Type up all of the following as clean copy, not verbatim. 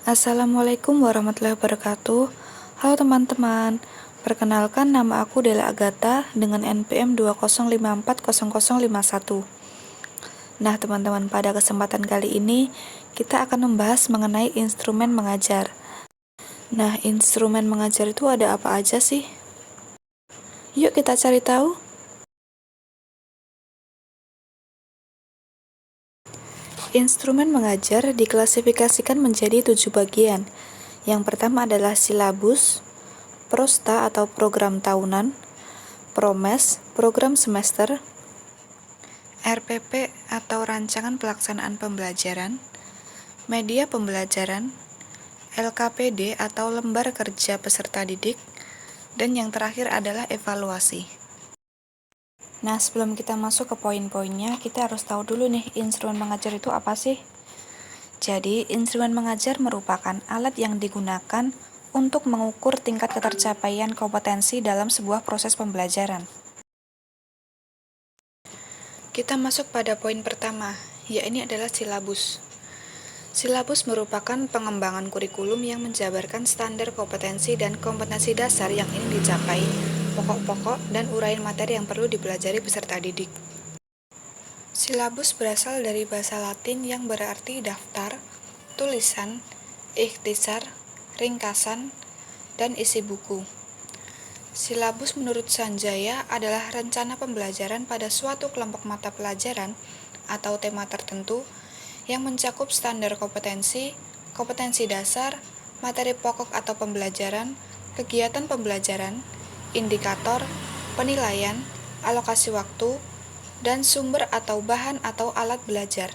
Assalamualaikum warahmatullahi wabarakatuh. Halo teman-teman, perkenalkan nama aku Dela Agatha dengan NPM 205400051. Nah teman-teman, pada kesempatan kali ini kita akan membahas mengenai instrumen mengajar. Nah, instrumen mengajar itu ada apa aja sih? Yuk kita cari tahu. Instrumen mengajar diklasifikasikan menjadi 7 bagian. Yang pertama adalah silabus, prosta atau program tahunan, promes, program semester, RPP atau rancangan pelaksanaan pembelajaran, media pembelajaran, LKPD atau lembar kerja peserta didik, dan yang terakhir adalah evaluasi. Nah, sebelum kita masuk ke poin-poinnya, kita harus tahu dulu nih, instrumen mengajar itu apa sih? Jadi, instrumen mengajar merupakan alat yang digunakan untuk mengukur tingkat ketercapaian kompetensi dalam sebuah proses pembelajaran. Kita masuk pada poin pertama, yaitu adalah silabus. Silabus merupakan pengembangan kurikulum yang menjabarkan standar kompetensi dan kompetensi dasar yang ingin dicapai, pokok-pokok dan uraian materi yang perlu dipelajari peserta didik. Silabus berasal dari bahasa Latin yang berarti daftar, tulisan, ikhtisar, ringkasan, dan isi buku. Silabus menurut Sanjaya adalah rencana pembelajaran pada suatu kelompok mata pelajaran atau tema tertentu yang mencakup standar kompetensi, kompetensi dasar, materi pokok atau pembelajaran, kegiatan pembelajaran, indikator, penilaian, alokasi waktu, dan sumber atau bahan atau alat belajar.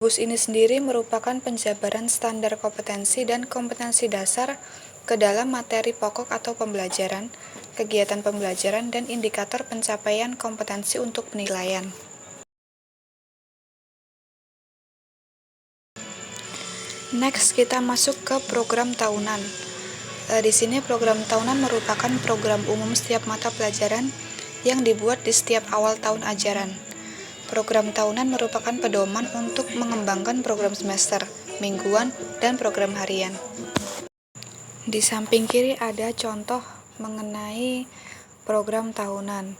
Silabus ini sendiri merupakan penjabaran standar kompetensi dan kompetensi dasar ke dalam materi pokok atau pembelajaran, kegiatan pembelajaran, dan indikator pencapaian kompetensi untuk penilaian. Next, kita masuk ke program tahunan. Di sini program tahunan merupakan program umum setiap mata pelajaran yang dibuat di setiap awal tahun ajaran. Program tahunan merupakan pedoman untuk mengembangkan program semester, mingguan, dan program harian. Di samping kiri ada contoh mengenai program tahunan.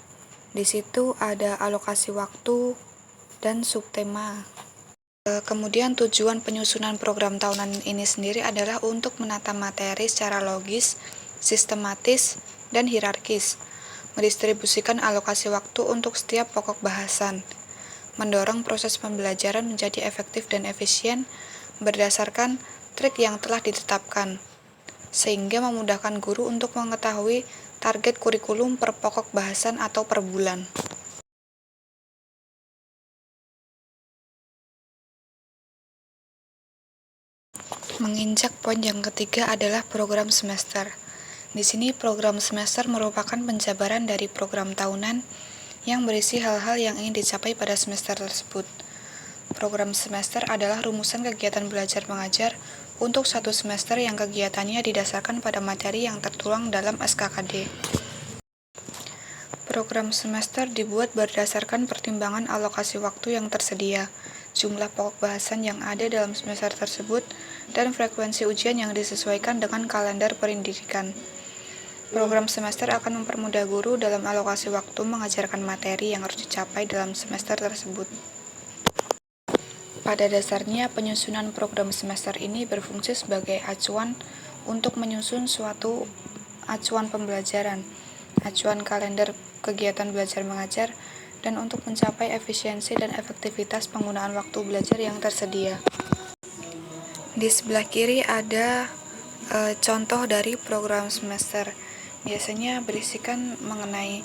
Di situ ada alokasi waktu dan subtema. Kemudian tujuan penyusunan program tahunan ini sendiri adalah untuk menata materi secara logis, sistematis, dan hierarkis, mendistribusikan alokasi waktu untuk setiap pokok bahasan, mendorong proses pembelajaran menjadi efektif dan efisien berdasarkan trik yang telah ditetapkan, sehingga memudahkan guru untuk mengetahui target kurikulum per pokok bahasan atau per bulan. Menginjak poin yang ketiga adalah program semester. Di sini program semester merupakan penjabaran dari program tahunan yang berisi hal-hal yang ingin dicapai pada semester tersebut. Program semester adalah rumusan kegiatan belajar mengajar untuk satu semester yang kegiatannya didasarkan pada materi yang tertuang dalam SKKD. Program semester dibuat berdasarkan pertimbangan alokasi waktu yang tersedia, jumlah pokok bahasan yang ada dalam semester tersebut, dan frekuensi ujian yang disesuaikan dengan kalender pendidikan. Program semester akan mempermudah guru dalam alokasi waktu mengajarkan materi yang harus dicapai dalam semester tersebut. Pada dasarnya, penyusunan program semester ini berfungsi sebagai acuan untuk menyusun suatu acuan pembelajaran, acuan kalender kegiatan belajar mengajar, dan untuk mencapai efisiensi dan efektivitas penggunaan waktu belajar yang tersedia. Di sebelah kiri ada contoh dari program semester. Biasanya berisikan mengenai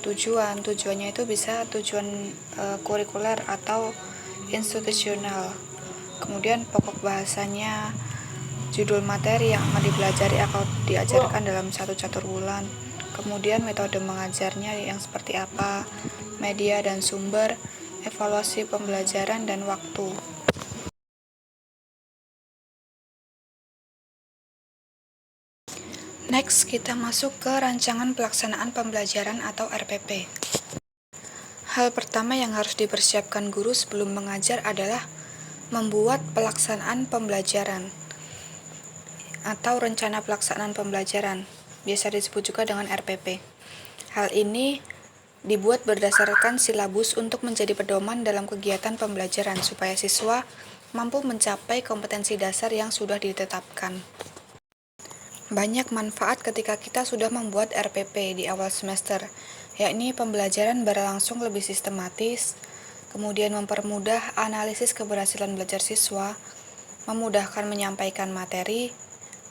tujuannya itu bisa tujuan kurikuler atau institusional. Kemudian pokok bahasanya, judul materi yang akan dipelajari atau diajarkan dalam satu catur bulan. Kemudian metode mengajarnya yang seperti apa, media dan sumber, evaluasi pembelajaran, dan waktu. Next, kita masuk ke rancangan pelaksanaan pembelajaran atau RPP. Hal pertama yang harus dipersiapkan guru sebelum mengajar adalah membuat pelaksanaan pembelajaran. atau Rencana Pelaksanaan Pembelajaran, biasa disebut juga dengan RPP. Hal ini dibuat berdasarkan silabus untuk menjadi pedoman dalam kegiatan pembelajaran supaya siswa mampu mencapai kompetensi dasar yang sudah ditetapkan. Banyak manfaat ketika kita sudah membuat RPP di awal semester, yakni pembelajaran berlangsung lebih sistematis, kemudian mempermudah analisis keberhasilan belajar siswa, memudahkan menyampaikan materi,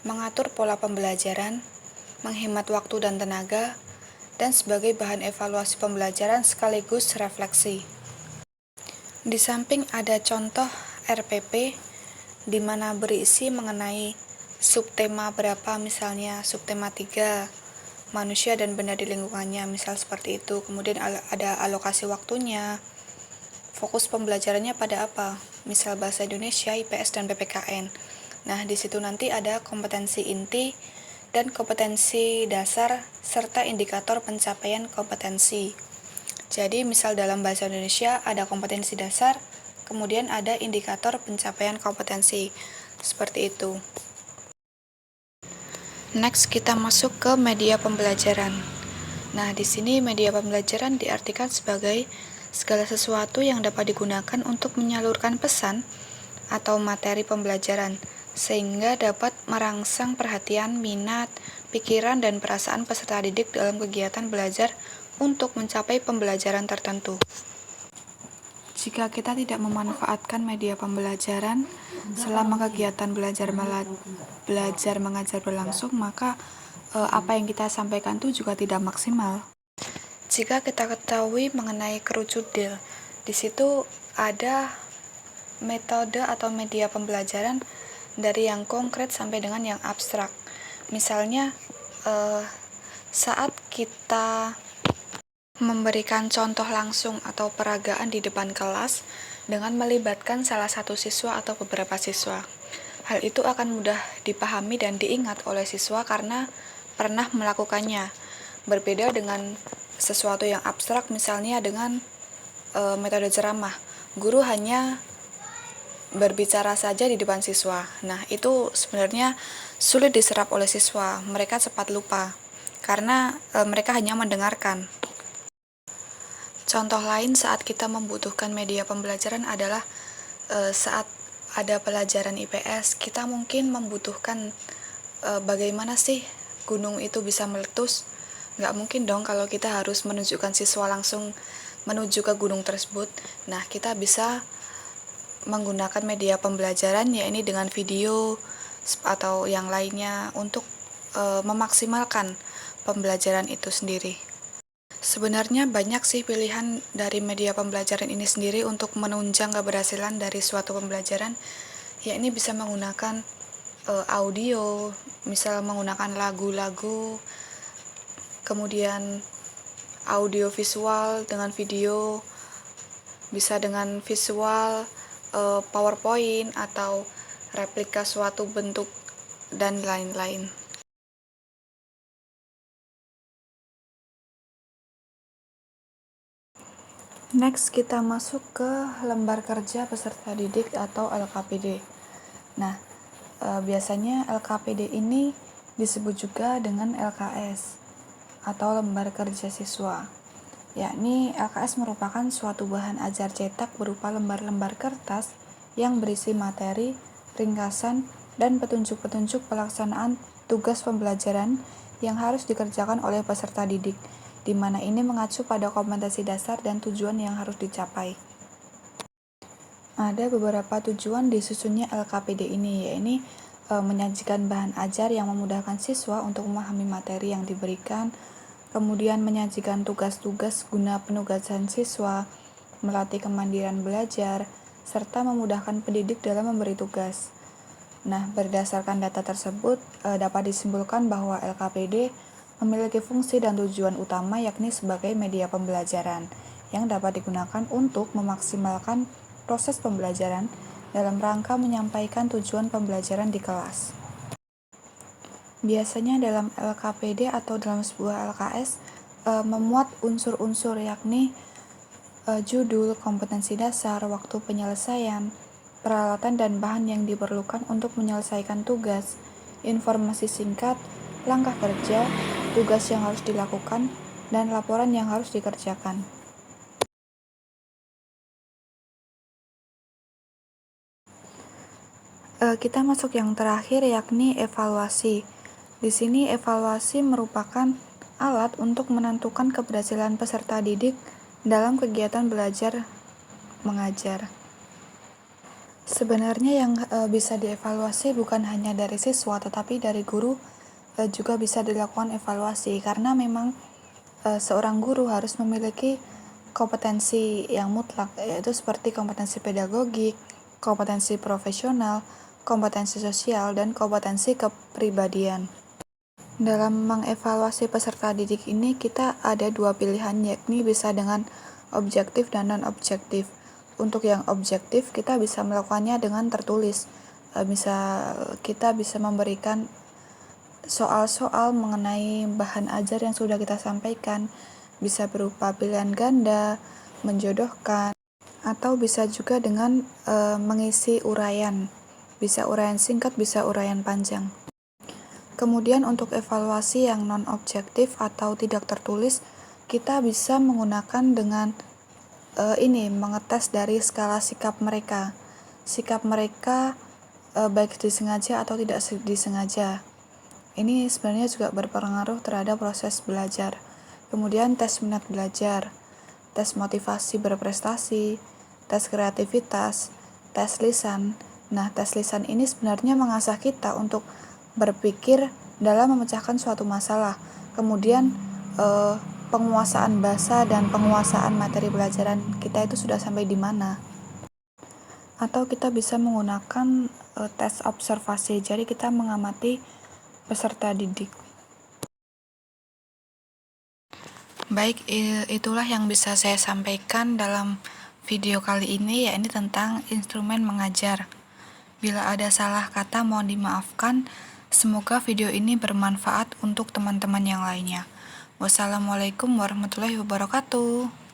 mengatur pola pembelajaran, menghemat waktu dan tenaga, dan sebagai bahan evaluasi pembelajaran sekaligus refleksi. Di samping ada contoh RPP di mana berisi mengenai subtema berapa, misalnya subtema 3, manusia dan benda di lingkungannya, misal seperti itu. Kemudian ada alokasi waktunya, fokus pembelajarannya pada apa, misal bahasa Indonesia, IPS, dan PPKN. Nah, di situ nanti ada kompetensi inti dan kompetensi dasar serta indikator pencapaian kompetensi. Jadi, misal dalam bahasa Indonesia ada kompetensi dasar, kemudian ada indikator pencapaian kompetensi. Seperti itu. Next, kita masuk ke media pembelajaran. Nah, di sini media pembelajaran diartikan sebagai segala sesuatu yang dapat digunakan untuk menyalurkan pesan atau materi pembelajaran, sehingga dapat merangsang perhatian, minat, pikiran, dan perasaan peserta didik dalam kegiatan belajar untuk mencapai pembelajaran tertentu. Jika kita tidak memanfaatkan media pembelajaran selama kegiatan belajar mengajar berlangsung, maka apa yang kita sampaikan itu juga tidak maksimal. Jika kita ketahui mengenai kerucutdil, di situ ada metode atau media pembelajaran dari yang konkret sampai dengan yang abstrak. Misalnya saat kita memberikan contoh langsung atau peragaan di depan kelas dengan melibatkan salah satu siswa atau beberapa siswa. Hal itu akan mudah dipahami dan diingat oleh siswa karena pernah melakukannya. Berbeda dengan sesuatu yang abstrak, misalnya dengan metode ceramah. Guru hanya berbicara saja di depan siswa. Nah, itu sebenarnya sulit diserap oleh siswa. Mereka cepat lupa karena mereka hanya mendengarkan. Contoh lain saat kita membutuhkan media pembelajaran adalah saat ada pelajaran IPS, kita mungkin membutuhkan bagaimana sih gunung itu bisa meletus. Nggak mungkin dong kalau kita harus menunjukkan siswa langsung menuju ke gunung tersebut. Nah, kita bisa menggunakan media pembelajaran, yakni dengan video atau yang lainnya untuk memaksimalkan pembelajaran itu sendiri. Sebenarnya banyak sih pilihan dari media pembelajaran ini sendiri untuk menunjang keberhasilan dari suatu pembelajaran, yakni bisa menggunakan audio, misal menggunakan lagu-lagu, kemudian audio visual dengan video, bisa dengan visual, PowerPoint, atau replika suatu bentuk, dan lain-lain. Next, kita masuk ke lembar kerja peserta didik atau LKPD. Nah, biasanya LKPD ini disebut juga dengan LKS atau lembar kerja siswa. Yakni LKS merupakan suatu bahan ajar cetak berupa lembar-lembar kertas yang berisi materi, ringkasan, dan petunjuk-petunjuk pelaksanaan tugas pembelajaran yang harus dikerjakan oleh peserta didik, di mana ini mengacu pada kompetensi dasar dan tujuan yang harus dicapai. Ada beberapa tujuan disusunnya LKPD ini, yaitu menyajikan bahan ajar yang memudahkan siswa untuk memahami materi yang diberikan, kemudian menyajikan tugas-tugas guna penugasan siswa, melatih kemandirian belajar, serta memudahkan pendidik dalam memberi tugas. Nah, berdasarkan data tersebut, dapat disimpulkan bahwa LKPD memiliki fungsi dan tujuan utama yakni sebagai media pembelajaran yang dapat digunakan untuk memaksimalkan proses pembelajaran dalam rangka menyampaikan tujuan pembelajaran di kelas. Biasanya dalam LKPD atau dalam sebuah LKS memuat unsur-unsur yakni judul, kompetensi dasar, waktu penyelesaian, peralatan dan bahan yang diperlukan untuk menyelesaikan tugas, informasi singkat, langkah kerja, tugas yang harus dilakukan, dan laporan yang harus dikerjakan. Kita masuk yang terakhir, yakni evaluasi. Di sini evaluasi merupakan alat untuk menentukan keberhasilan peserta didik dalam kegiatan belajar mengajar. Sebenarnya yang bisa dievaluasi bukan hanya dari siswa, tetapi dari guru juga bisa dilakukan evaluasi, karena memang seorang guru harus memiliki kompetensi yang mutlak, yaitu seperti kompetensi pedagogik, kompetensi profesional, kompetensi sosial, dan kompetensi kepribadian. Dalam mengevaluasi peserta didik ini, kita ada dua pilihan, yakni bisa dengan objektif dan non-objektif. Untuk yang objektif, kita bisa melakukannya dengan tertulis. Kita bisa memberikan soal-soal mengenai bahan ajar yang sudah kita sampaikan, bisa berupa pilihan ganda, menjodohkan, atau bisa juga dengan mengisi uraian. Bisa uraian singkat, bisa uraian panjang. Kemudian untuk evaluasi yang non-objektif atau tidak tertulis, kita bisa menggunakan dengan mengetes dari skala sikap mereka. Sikap mereka baik disengaja atau tidak disengaja. Ini sebenarnya juga berpengaruh terhadap proses belajar. Kemudian tes minat belajar, tes motivasi berprestasi, tes kreativitas, tes lisan. Nah, tes lisan ini sebenarnya mengasah kita untuk berpikir dalam memecahkan suatu masalah. Kemudian penguasaan bahasa dan penguasaan materi pelajaran kita itu sudah sampai di mana. Atau kita bisa menggunakan tes observasi. Jadi kita mengamati peserta didik. Baik, itulah yang bisa saya sampaikan dalam video kali ini, yakni tentang instrumen mengajar. Bila ada salah kata mohon dimaafkan. Semoga video ini bermanfaat untuk teman-teman yang lainnya. Wassalamualaikum warahmatullahi wabarakatuh.